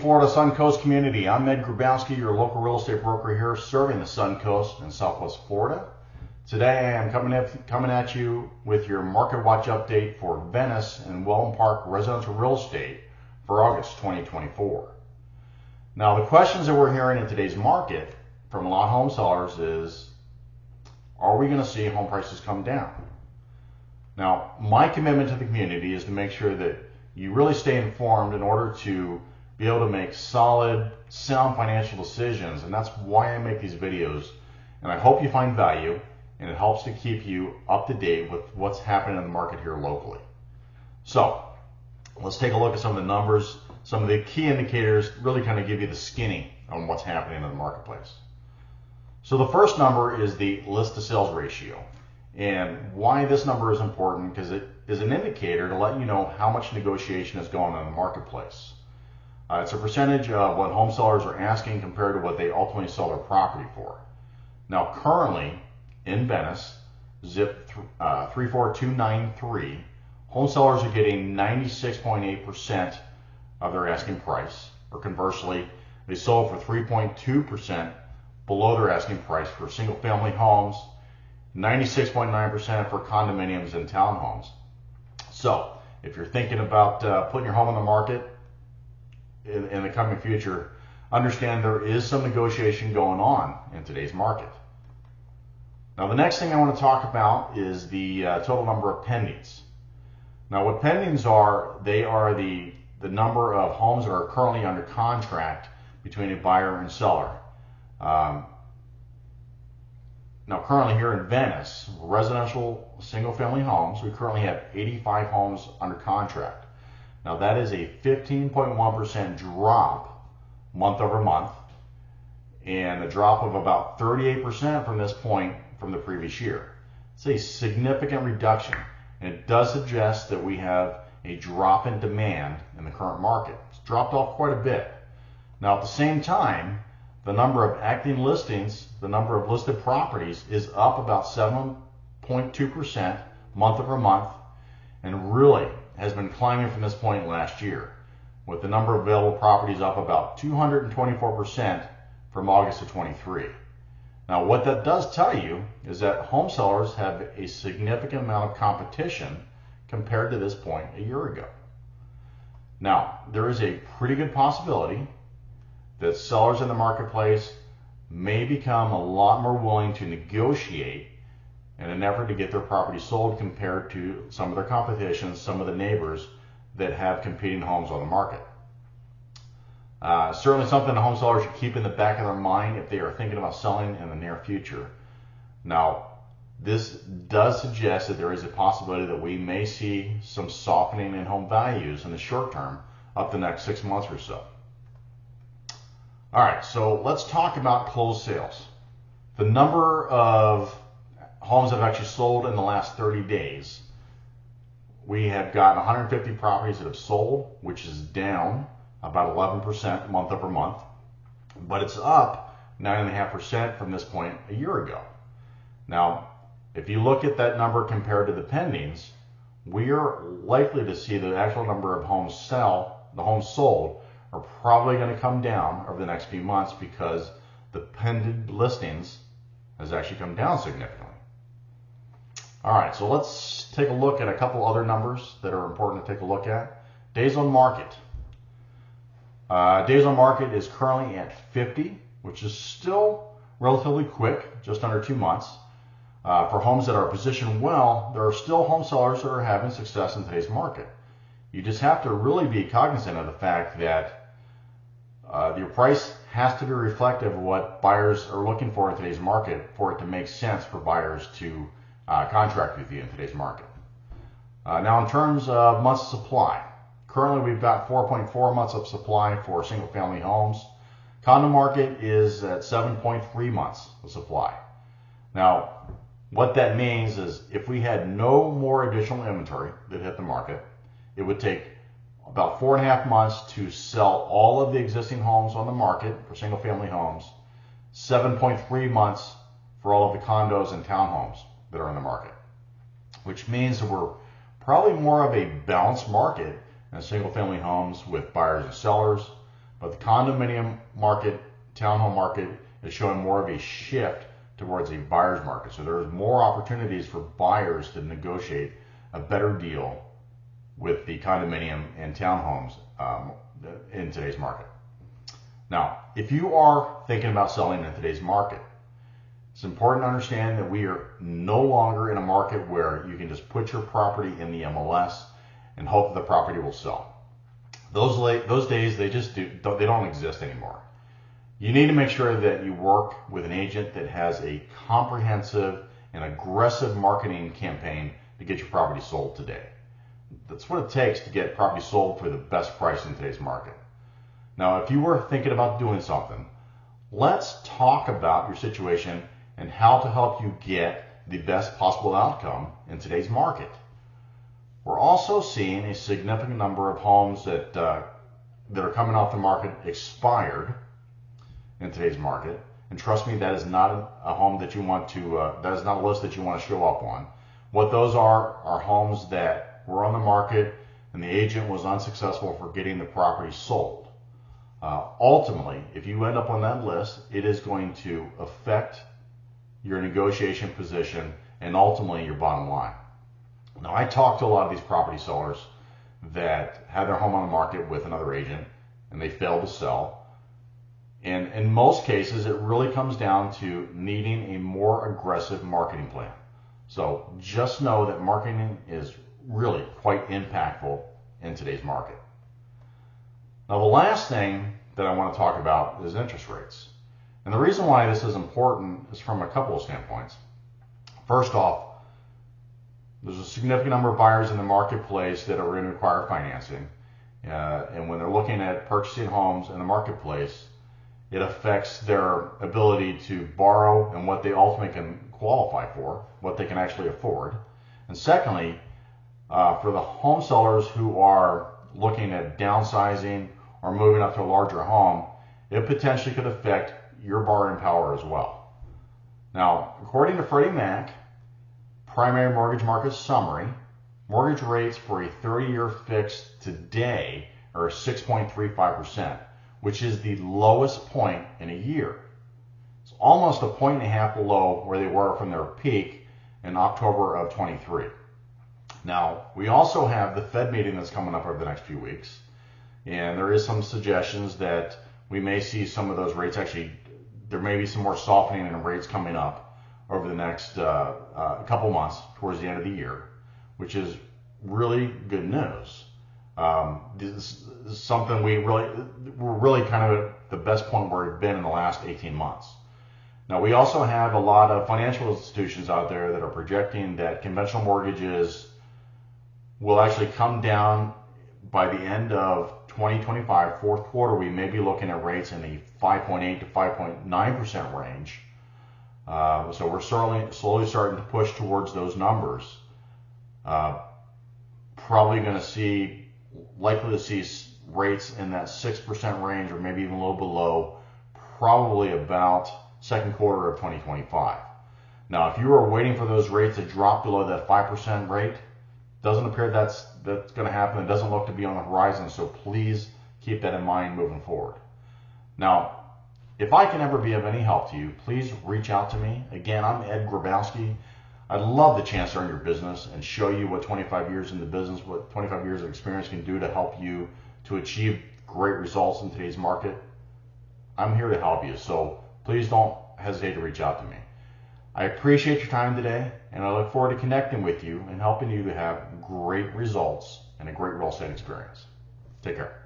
Florida Suncoast community. I'm Ed Grabowski, your local real estate broker here serving the Suncoast in Southwest Florida. Today I'm coming at you with your MarketWatch update for Venice and Wellen Park residential real estate for August 2024. Now, the questions that we're hearing in today's market from a lot of home sellers is, are we going to see home prices come down? Now, my commitment to the community is to make sure that you really stay informed in order to be able to make solid, sound financial decisions, and that's why I make these videos. And I hope you find value, and it helps to keep you up to date with what's happening in the market here locally. So let's take a look at some of the numbers. Some of the key indicators really kind of give you the skinny on what's happening in the marketplace. So the first number is the list to sales ratio. And why this number is important, because it is an indicator to let you know how much negotiation is going on in the marketplace. It's a percentage of what home sellers are asking compared to what they ultimately sell their property for. Now, currently in Venice, zip 34293, home sellers are getting 96.8% of their asking price, or conversely, they sold for 3.2% below their asking price for single family homes, 96.9% for condominiums and townhomes. So if you're thinking about putting your home on the market in the coming future, understand there is some negotiation going on in today's market. Now, the next thing I want to talk about is the total number of pendings. Now, what pendings are, they are the number of homes that are currently under contract between a buyer and seller. Now, currently here in Venice, residential single-family homes, we currently have 85 homes under contract. Now, that is a 15.1% drop month over month, and a drop of about 38% from this point from the previous year. It's a significant reduction, and it does suggest that we have a drop in demand in the current market. It's dropped off quite a bit. Now, at the same time, the number of active listings, the number of listed properties is up about 7.2% month over month, and really has been climbing from this point last year, with the number of available properties up about 224% from August of 23. Now, what that does tell you is that home sellers have a significant amount of competition compared to this point a year ago. Now, there is a pretty good possibility that sellers in the marketplace may become a lot more willing to negotiate in an effort to get their property sold compared to some of their competition, some of the neighbors that have competing homes on the market. Certainly something the home sellers should keep in the back of their mind if they are thinking about selling in the near future. Now, this does suggest that there is a possibility that we may see some softening in home values in the short term up the next 6 months or so. All right, so let's talk about closed sales. The number of homes that have actually sold in the last 30 days, we have got 150 properties that have sold, which is down about 11% month over month, but it's up 9.5% from this point a year ago. Now, if you look at that number compared to the pendings, we are likely to see the actual number of homes sold are probably going to come down over the next few months because the pending listings has actually come down significantly. All right, so let's take a look at a couple other numbers that are important to take a look at. Days on market. Days on market is currently at 50, which is still relatively quick, just under 2 months. For homes that are positioned well, there are still home sellers that are having success in today's market. You just have to really be cognizant of the fact that your price has to be reflective of what buyers are looking for in today's market for it to make sense for buyers to contract with you in today's market. Now, in terms of months of supply, currently we've got 4.4 months of supply for single family homes. Condo market is at 7.3 months of supply. Now, what that means is if we had no more additional inventory that hit the market, it would take about 4.5 months to sell all of the existing homes on the market for single family homes, 7.3 months for all of the condos and townhomes that are in the market, which means that we're probably more of a balanced market in single family homes with buyers and sellers. But the condominium market, townhome market, is showing more of a shift towards a buyer's market. So there's more opportunities for buyers to negotiate a better deal with the condominium and townhomes in today's market. Now, if you are thinking about selling in today's market, it's important to understand that we are no longer in a market where you can just put your property in the MLS and hope that the property will sell. Those days, they don't exist anymore. You need to make sure that you work with an agent that has a comprehensive and aggressive marketing campaign to get your property sold today. That's what it takes to get property sold for the best price in today's market. Now, if you were thinking about doing something, let's talk about your situation and how to help you get the best possible outcome in today's market. We're also seeing a significant number of homes that are coming off the market expired in today's market. And trust me, that is not a home that you want to, that is not a list that you want to show up on. What those are homes that were on the market and the agent was unsuccessful for getting the property sold. Ultimately, if you end up on that list, it is going to affect your negotiation position and ultimately your bottom line. Now, I talked to a lot of these property sellers that had their home on the market with another agent and they failed to sell. And in most cases, it really comes down to needing a more aggressive marketing plan. So just know that marketing is really quite impactful in today's market. Now, the last thing that I want to talk about is interest rates. And the reason why this is important is from a couple of standpoints. First off, there's a significant number of buyers in the marketplace that are going to require financing. And when they're looking at purchasing homes in the marketplace, it affects their ability to borrow and what they ultimately can qualify for, what they can actually afford. And secondly, for the home sellers who are looking at downsizing or moving up to a larger home, it potentially could affect your borrowing power as well. Now, according to Freddie Mac, Primary Mortgage Market Summary, mortgage rates for a 30-year fixed today are 6.35%, which is the lowest point in a year. It's almost a point and a half below where they were from their peak in October of 23. Now, we also have the Fed meeting that's coming up over the next few weeks, and there is some suggestions that we may see some of those rates actually, there may be some more softening in rates coming up over the next couple months towards the end of the year, which is really good news. This is something we're really kind of at the best point where we've been in the last 18 months. Now, we also have a lot of financial institutions out there that are projecting that conventional mortgages will actually come down by the end of 2025, fourth quarter. We may be looking at rates in the 5.8 to 5.9% range. So we're slowly starting to push towards those numbers. Probably going to see, likely to see rates in that 6% range or maybe even a little below, probably about second quarter of 2025. Now, if you are waiting for those rates to drop below that 5% rate, doesn't appear that's going to happen. It doesn't look to be on the horizon, so please keep that in mind moving forward. Now, if I can ever be of any help to you, please reach out to me. Again, I'm Ed Grabowski. I'd love the chance to earn your business and show you what 25 years in the business, what 25 years of experience can do to help you to achieve great results in today's market. I'm here to help you, so please don't hesitate to reach out to me. I appreciate your time today, and I look forward to connecting with you and helping you to have great results and a great real estate experience. Take care.